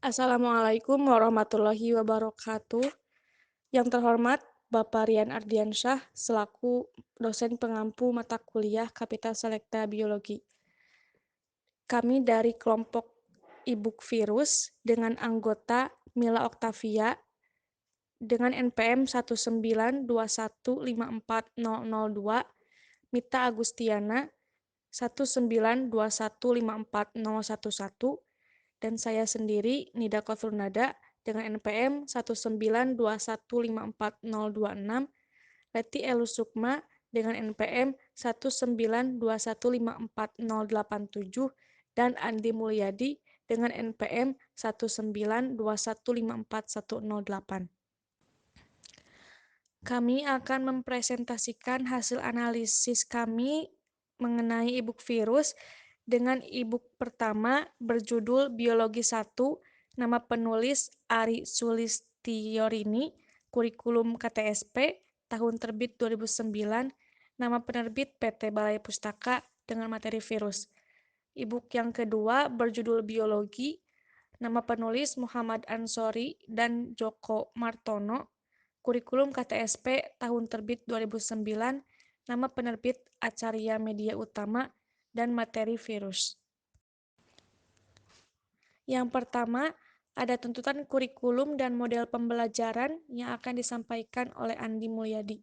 Assalamualaikum warahmatullahi wabarakatuh. Yang terhormat Bapak Rian Ardiansyah selaku dosen pengampu mata kuliah Kapital Selekta Biologi. Kami dari kelompok Ibuk Virus dengan anggota Mila Oktavia dengan NPM 192154002, Mita Agustiana 192154011, dan saya sendiri Nida Kothurnada dengan NPM 192154026, Leti Elusukma dengan NPM 192154087, dan Andi Mulyadi dengan NPM 192154108. Kami akan mempresentasikan hasil analisis kami mengenai e-book virus dengan e-book pertama berjudul Biologi 1, nama penulis Ari Sulistiorini, kurikulum KTSP, tahun terbit 2009, nama penerbit PT Balai Pustaka dengan materi virus. E-book yang kedua berjudul Biologi, nama penulis Muhammad Ansori dan Joko Martono, kurikulum KTSP tahun terbit 2009, nama penerbit Acarya Media Utama dan materi virus. Yang pertama, ada tuntutan kurikulum dan model pembelajaran yang akan disampaikan oleh Andi Mulyadi.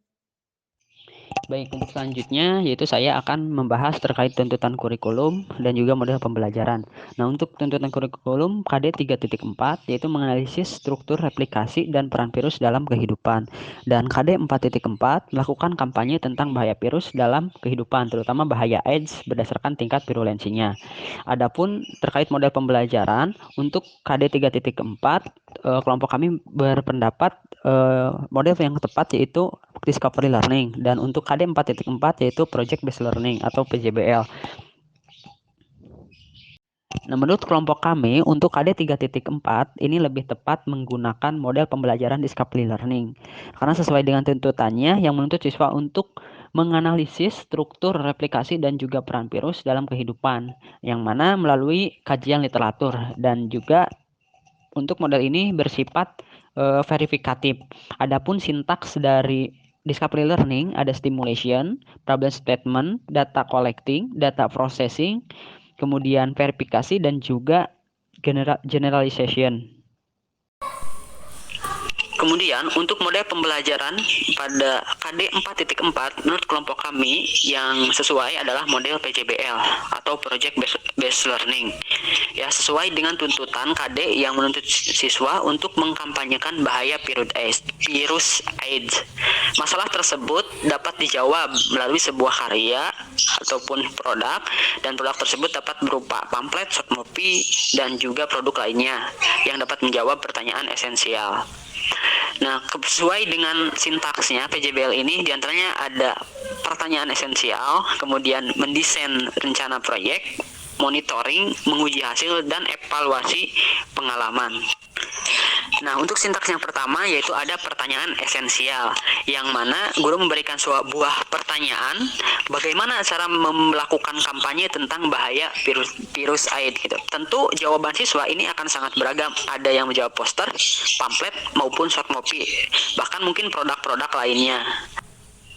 Baik, untuk selanjutnya yaitu saya akan membahas terkait tuntutan kurikulum dan juga model pembelajaran. Nah, untuk tuntutan kurikulum KD 3.4 yaitu menganalisis struktur replikasi dan peran virus dalam kehidupan. Dan KD 4.4 melakukan kampanye tentang bahaya virus dalam kehidupan, terutama bahaya AIDS berdasarkan tingkat virulensinya. Adapun terkait model pembelajaran, untuk KD 3.4 kelompok kami berpendapat model yang tepat yaitu Discovery Learning, dan untuk KD 4.4 yaitu Project Based Learning atau PJBL. Nah, menurut kelompok kami untuk KD 3.4 ini lebih tepat menggunakan model pembelajaran Discovery Learning karena sesuai dengan tuntutannya yang menuntut siswa untuk menganalisis struktur replikasi dan juga peran virus dalam kehidupan, yang mana melalui kajian literatur, dan juga untuk model ini bersifat verifikatif. Adapun sintaks dari Discovery Learning ada stimulation, problem statement, data collecting, data processing, kemudian verifikasi, dan juga generalization. Kemudian untuk model pembelajaran pada KD 4.4 menurut kelompok kami yang sesuai adalah model PJBL atau Project Based Learning. Ya, sesuai dengan tuntutan KD yang menuntut siswa untuk mengkampanyekan bahaya virus AIDS. Masalah tersebut dapat dijawab melalui sebuah karya ataupun produk, dan produk tersebut dapat berupa pamflet, short movie, dan juga produk lainnya yang dapat menjawab pertanyaan esensial. Nah, sesuai dengan sintaksnya PJBL ini diantaranya ada pertanyaan esensial, kemudian mendesain rencana proyek, monitoring, menguji hasil, dan evaluasi pengalaman. Nah, untuk sintaks yang pertama yaitu ada pertanyaan esensial, yang mana guru memberikan sebuah pertanyaan, bagaimana cara melakukan kampanye tentang bahaya virus AIDS gitu. Tentu jawaban siswa ini akan sangat beragam, ada yang menjawab poster, pamflet, maupun short movie, bahkan mungkin produk-produk lainnya.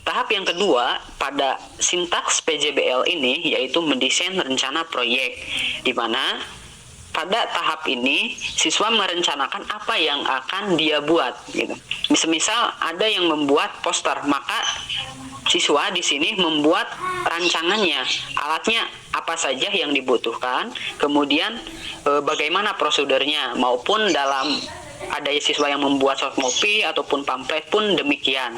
Tahap yang kedua pada sintaks PJBL ini yaitu mendesain rencana proyek, di mana pada tahap ini siswa merencanakan apa yang akan dia buat gitu. Misal ada yang membuat poster, maka siswa di sini membuat rancangannya, alatnya apa saja yang dibutuhkan, kemudian bagaimana prosedurnya, maupun dalam ada siswa yang membuat short movie ataupun pamflet pun demikian.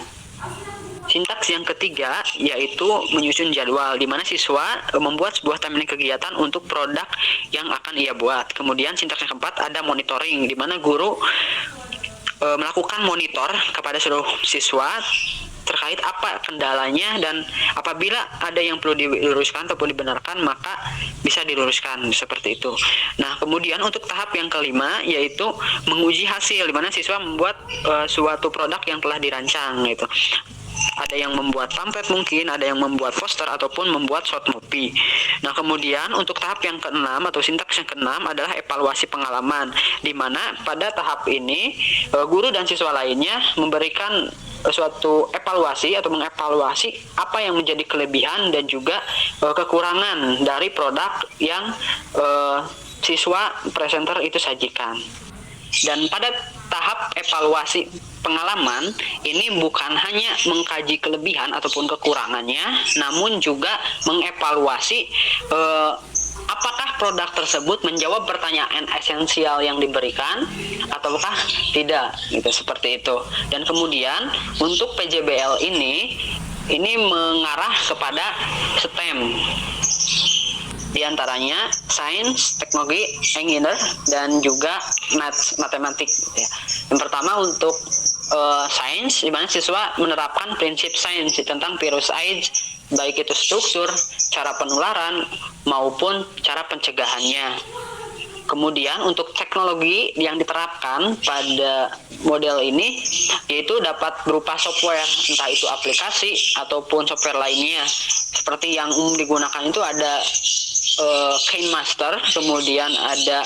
Sintaks yang ketiga yaitu menyusun jadwal, di mana siswa membuat sebuah timeline kegiatan untuk produk yang akan ia buat. Kemudian sintaks yang keempat ada monitoring, di mana guru melakukan monitor kepada seluruh siswa terkait apa kendalanya, dan apabila ada yang perlu diluruskan ataupun dibenarkan maka bisa diluruskan seperti itu. Nah, kemudian untuk tahap yang kelima yaitu menguji hasil, di mana siswa membuat suatu produk yang telah dirancang gitu. ada yang membuat pamflet mungkin, ada yang membuat poster ataupun membuat short movie. Nah, kemudian untuk tahap yang keenam atau sintaks yang keenam adalah evaluasi pengalaman, di mana pada tahap ini guru dan siswa lainnya memberikan suatu evaluasi atau mengevaluasi apa yang menjadi kelebihan dan juga kekurangan dari produk yang siswa presenter itu sajikan. Dan pada tahap evaluasi pengalaman ini bukan hanya mengkaji kelebihan ataupun kekurangannya, namun juga mengevaluasi apakah produk tersebut menjawab pertanyaan esensial yang diberikan ataukah tidak, gitu, seperti itu. Dan kemudian untuk PJBL ini mengarah kepada STEM, di antaranya sains, teknologi, engineer, dan juga matematik. Yang pertama untuk sains, di mana siswa menerapkan prinsip sains tentang virus AIDS, baik itu struktur, cara penularan, maupun cara pencegahannya. Kemudian untuk teknologi yang diterapkan pada model ini yaitu dapat berupa software, entah itu aplikasi ataupun software lainnya. Seperti yang umum digunakan itu ada KineMaster, kemudian ada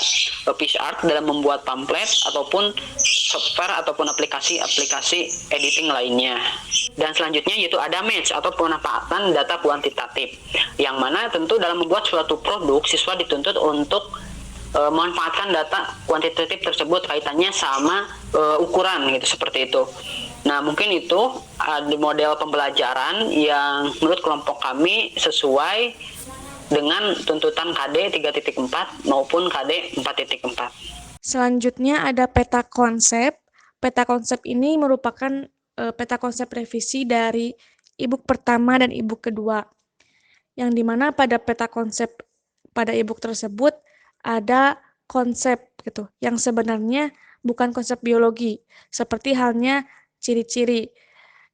PixArt dalam membuat pamflet ataupun software ataupun aplikasi editing lainnya. Dan selanjutnya yaitu ada match atau pemanfaatan data kuantitatif, yang mana tentu dalam membuat suatu produk siswa dituntut untuk memanfaatkan data kuantitatif tersebut kaitannya sama ukuran, gitu, seperti itu. Nah, mungkin itu ada model pembelajaran yang menurut kelompok kami sesuai dengan tuntutan KD 3.4 maupun KD 4.4. Selanjutnya ada peta konsep. Peta konsep ini merupakan peta konsep revisi dari e-book pertama dan e-book kedua. Yang dimana pada peta konsep pada e-book tersebut ada konsep gitu, yang sebenarnya bukan konsep biologi, seperti halnya ciri-ciri.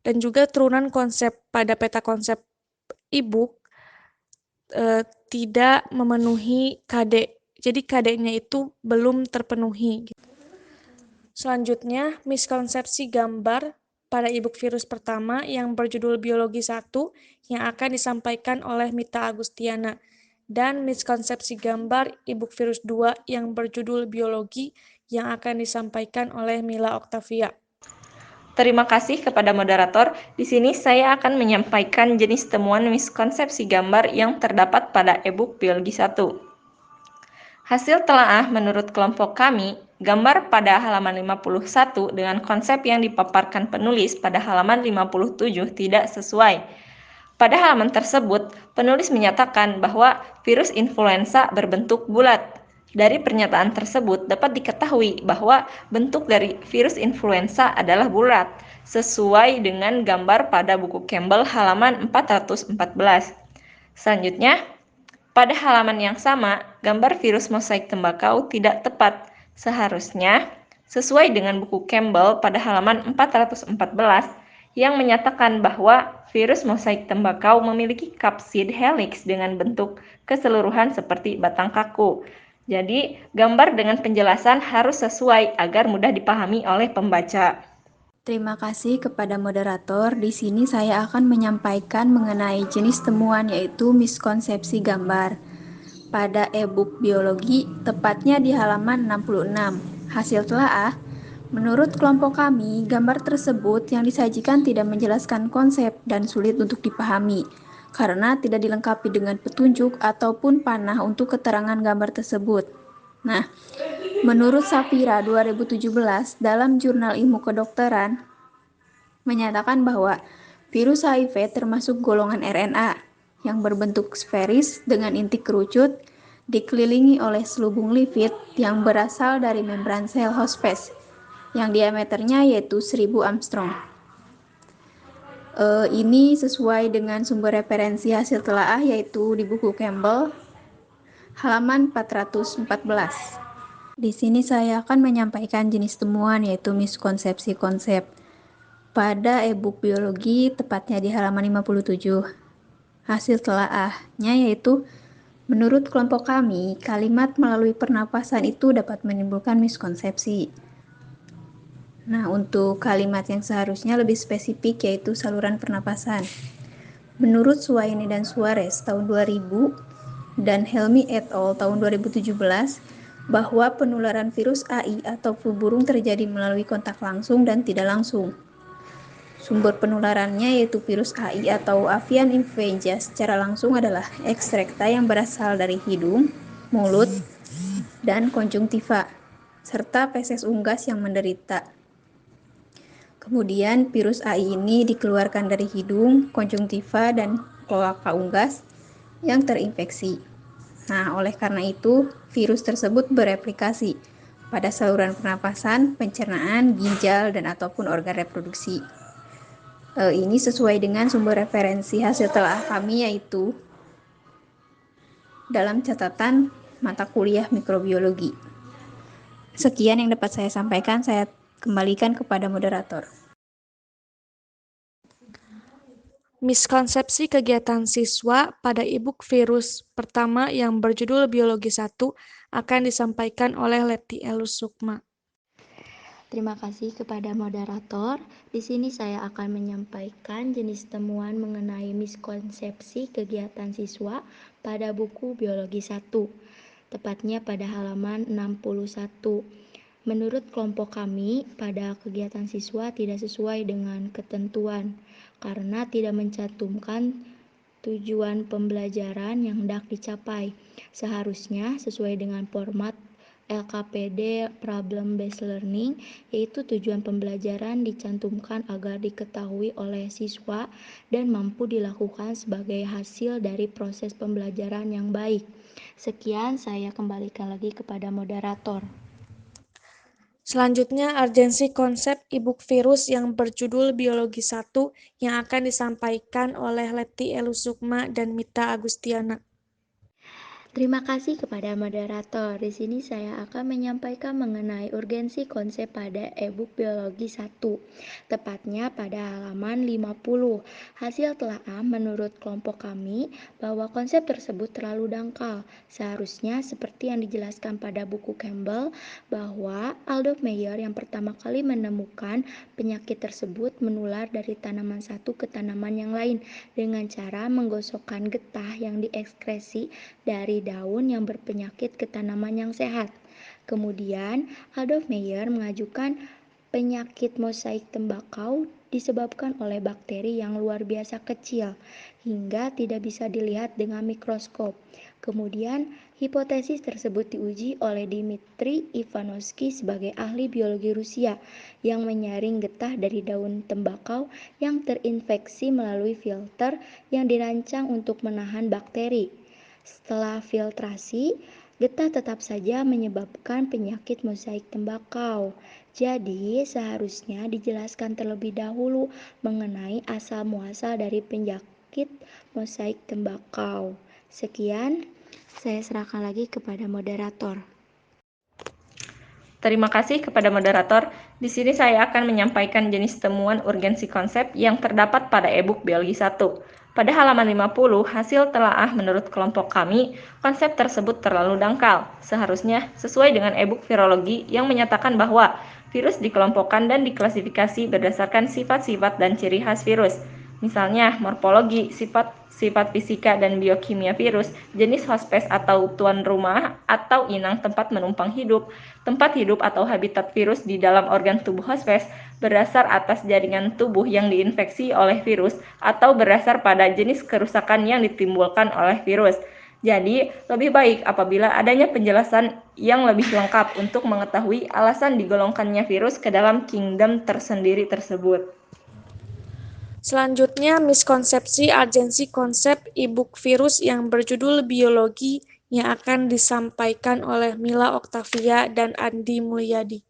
Dan juga turunan konsep pada peta konsep e-book tidak memenuhi KD. Jadi KD-nya itu belum terpenuhi. Selanjutnya, miskonsepsi gambar pada e-book virus pertama yang berjudul Biologi 1 yang akan disampaikan oleh Mita Agustiana. Dan miskonsepsi gambar e-book virus 2 yang berjudul Biologi yang akan disampaikan oleh Mila Octavia. Terima kasih kepada moderator. Di sini saya akan menyampaikan jenis temuan miskonsepsi gambar yang terdapat pada e-book Biologi 1. Hasil telaah menurut kelompok kami, gambar pada halaman 51 dengan konsep yang dipaparkan penulis pada halaman 57 tidak sesuai. Pada halaman tersebut, penulis menyatakan bahwa virus influenza berbentuk bulat. Dari pernyataan tersebut dapat diketahui bahwa bentuk dari virus influenza adalah bulat, sesuai dengan gambar pada buku Campbell halaman 414. Selanjutnya, pada halaman yang sama, gambar virus mosaik tembakau tidak tepat. Seharusnya, sesuai dengan buku Campbell pada halaman 414, yang menyatakan bahwa virus mosaik tembakau memiliki kapsid helix dengan bentuk keseluruhan seperti batang kaku. Jadi, gambar dengan penjelasan harus sesuai agar mudah dipahami oleh pembaca. Terima kasih kepada moderator. Di sini saya akan menyampaikan mengenai jenis temuan yaitu miskonsepsi gambar. Pada e-book biologi, tepatnya di halaman 66. Hasil telaah, menurut kelompok kami, gambar tersebut yang disajikan tidak menjelaskan konsep dan sulit untuk dipahami karena tidak dilengkapi dengan petunjuk ataupun panah untuk keterangan gambar tersebut. Nah, menurut Safira 2017 dalam jurnal ilmu kedokteran menyatakan bahwa virus HIV termasuk golongan RNA yang berbentuk sferis dengan inti kerucut dikelilingi oleh selubung lipid yang berasal dari membran sel hospes yang diameternya yaitu 1000 Armstrong. Ini sesuai dengan sumber referensi hasil telaah yaitu di buku Campbell halaman 414. Di sini saya akan menyampaikan jenis temuan yaitu miskonsepsi konsep pada e-book biologi tepatnya di halaman 57. Hasil telaahnya yaitu menurut kelompok kami, kalimat melalui pernapasan itu dapat menimbulkan miskonsepsi. Nah, untuk kalimat yang seharusnya lebih spesifik yaitu saluran pernapasan. Menurut Suwaini dan Suarez tahun 2000 dan Helmi et al. Tahun 2017, bahwa penularan virus AI atau flu burung terjadi melalui kontak langsung dan tidak langsung. Sumber penularannya yaitu virus AI atau avian influenza secara langsung adalah ekstrekta yang berasal dari hidung, mulut, dan konjungtiva, serta feses unggas yang menderita. Kemudian virus AI ini dikeluarkan dari hidung, konjungtiva, dan kloaka unggas yang terinfeksi. Nah, oleh karena itu, virus tersebut bereplikasi pada saluran pernapasan, pencernaan, ginjal, dan ataupun organ reproduksi. Ini sesuai dengan sumber referensi hasil telah kami yaitu dalam catatan mata kuliah mikrobiologi. Sekian yang dapat saya sampaikan, saya kembalikan kepada moderator. Miskonsepsi kegiatan siswa pada e-book virus pertama yang berjudul Biologi 1 akan disampaikan oleh Leti Elus Sukma. Terima kasih kepada moderator. Di sini saya akan menyampaikan jenis temuan mengenai miskonsepsi kegiatan siswa pada buku Biologi 1, tepatnya pada halaman 61. Menurut kelompok kami, pada kegiatan siswa tidak sesuai dengan ketentuan karena tidak mencantumkan tujuan pembelajaran yang hendak dicapai. Seharusnya sesuai dengan format LKPD Problem Based Learning, yaitu tujuan pembelajaran dicantumkan agar diketahui oleh siswa dan mampu dilakukan sebagai hasil dari proses pembelajaran yang baik. Sekian, saya kembalikan lagi kepada moderator. Selanjutnya, urgensi konsep e-book virus yang berjudul Biologi 1 yang akan disampaikan oleh Leti Elus Sukma dan Mita Agustiana. Terima kasih kepada moderator. Di sini saya akan menyampaikan mengenai urgensi konsep pada e-book Biologi 1, tepatnya pada halaman 50. Hasil telaah menurut kelompok kami bahwa konsep tersebut terlalu dangkal. Seharusnya seperti yang dijelaskan pada buku Campbell, bahwa Adolf Meyer yang pertama kali menemukan penyakit tersebut menular dari tanaman satu ke tanaman yang lain dengan cara menggosokkan getah yang diekskresi dari daun yang berpenyakit ke tanaman yang sehat. Kemudian, Adolf Meyer mengajukan penyakit mosaik tembakau disebabkan oleh bakteri yang luar biasa kecil hingga tidak bisa dilihat dengan mikroskop. Kemudian, hipotesis tersebut diuji oleh Dmitri Ivanovsky sebagai ahli biologi Rusia yang menyaring getah dari daun tembakau yang terinfeksi melalui filter yang dirancang untuk menahan bakteri. Setelah filtrasi, getah tetap saja menyebabkan penyakit mosaik tembakau. Jadi, seharusnya dijelaskan terlebih dahulu mengenai asal-muasal dari penyakit mosaik tembakau. Sekian, saya serahkan lagi kepada moderator. Terima kasih kepada moderator. Di sini saya akan menyampaikan jenis temuan urgensi konsep yang terdapat pada e-book Biologi 1. Pada halaman 50, hasil telaah menurut kelompok kami, konsep tersebut terlalu dangkal. Seharusnya sesuai dengan e-book virologi yang menyatakan bahwa virus dikelompokkan dan diklasifikasi berdasarkan sifat-sifat dan ciri khas virus. Misalnya, morfologi, sifat fisika dan biokimia virus, jenis hospes atau tuan rumah atau inang tempat menumpang hidup, tempat hidup atau habitat virus di dalam organ tubuh hospes, berdasar atas jaringan tubuh yang diinfeksi oleh virus atau berdasar pada jenis kerusakan yang ditimbulkan oleh virus. Jadi, lebih baik apabila adanya penjelasan yang lebih lengkap untuk mengetahui alasan digolongkannya virus ke dalam kingdom tersendiri tersebut. Selanjutnya, miskonsepsi urgensi konsep e-book virus yang berjudul Biologi yang akan disampaikan oleh Mila Oktavia dan Andi Mulyadi.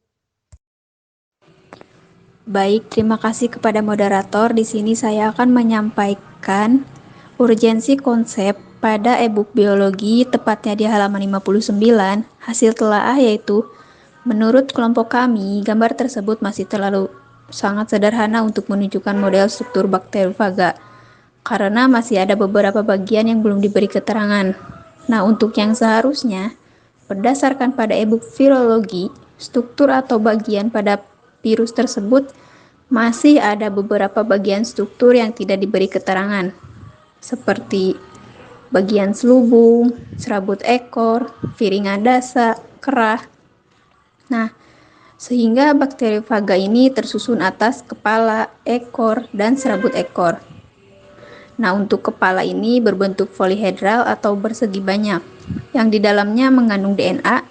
Baik, terima kasih kepada moderator. Di sini saya akan menyampaikan urgensi konsep pada e-book biologi, tepatnya di halaman 59. Hasil telaah yaitu, menurut kelompok kami, gambar tersebut masih terlalu sangat sederhana untuk menunjukkan model struktur bakteriofaga, karena masih ada beberapa bagian yang belum diberi keterangan. Nah, untuk yang seharusnya, berdasarkan pada e-book virologi, struktur atau bagian pada virus tersebut masih ada beberapa bagian struktur yang tidak diberi keterangan, seperti bagian selubung, serabut ekor, piringan dasa, kerah. Nah, sehingga bakteriofaga ini tersusun atas kepala, ekor, dan serabut ekor. Nah, untuk kepala ini berbentuk polihedral atau bersegi banyak, yang di dalamnya mengandung DNA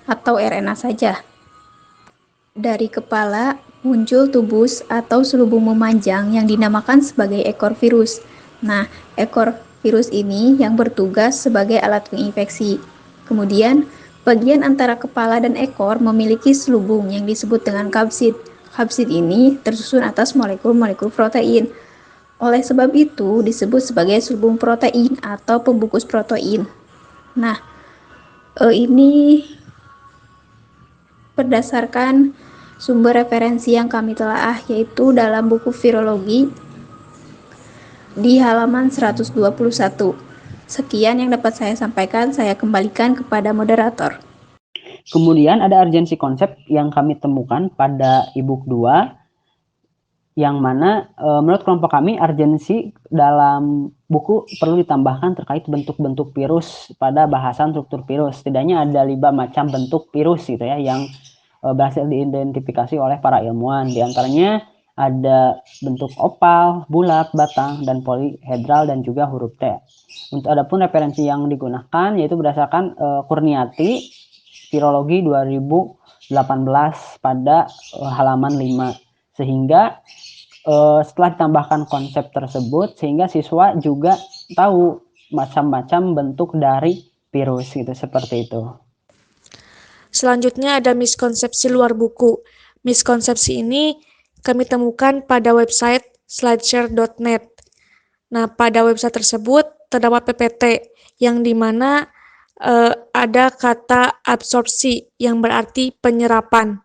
atau RNA saja. Dari kepala muncul tubus atau selubung memanjang yang dinamakan sebagai ekor virus. Nah, ekor virus ini yang bertugas sebagai alat penginfeksi. Kemudian, bagian antara kepala dan ekor memiliki selubung yang disebut dengan kapsid. Kapsid ini tersusun atas molekul-molekul protein. Oleh sebab itu, disebut sebagai selubung protein atau pembungkus protein. Nah, ini berdasarkan sumber referensi yang kami telaah, yaitu dalam buku virologi di halaman 121. Sekian yang dapat saya sampaikan, saya kembalikan kepada moderator. Kemudian ada urgensi konsep yang kami temukan pada e-book 2, yang mana menurut kelompok kami urgensi dalam buku perlu ditambahkan terkait bentuk-bentuk virus pada bahasan struktur virus. Setidaknya ada 5 macam bentuk virus gitu ya yang berhasil diidentifikasi oleh para ilmuwan. Di antaranya ada bentuk opal, bulat, batang, dan polihedral, dan juga huruf T. Untuk adapun referensi yang digunakan yaitu berdasarkan Kurniati Virologi 2018 pada halaman 5. Sehingga setelah ditambahkan konsep tersebut, sehingga siswa juga tahu macam-macam bentuk dari virus gitu, seperti itu. Selanjutnya ada miskonsepsi luar buku. Miskonsepsi ini kami temukan pada website slideshare.net. Nah, pada website tersebut terdapat PPT yang dimana ada kata absorpsi yang berarti penyerapan.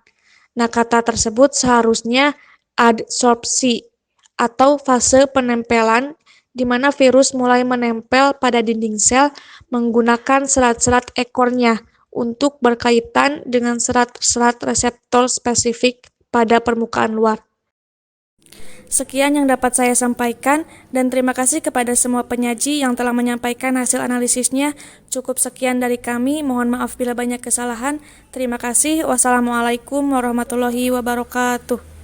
Nah, kata tersebut seharusnya adsorpsi atau fase penempelan di mana virus mulai menempel pada dinding sel menggunakan serat-serat ekornya untuk berkaitan dengan serat-serat reseptor spesifik pada permukaan luar. Sekian yang dapat saya sampaikan dan terima kasih kepada semua penyaji yang telah menyampaikan hasil analisisnya. Cukup sekian dari kami, mohon maaf bila banyak kesalahan. Terima kasih. Wassalamualaikum warahmatullahi wabarakatuh.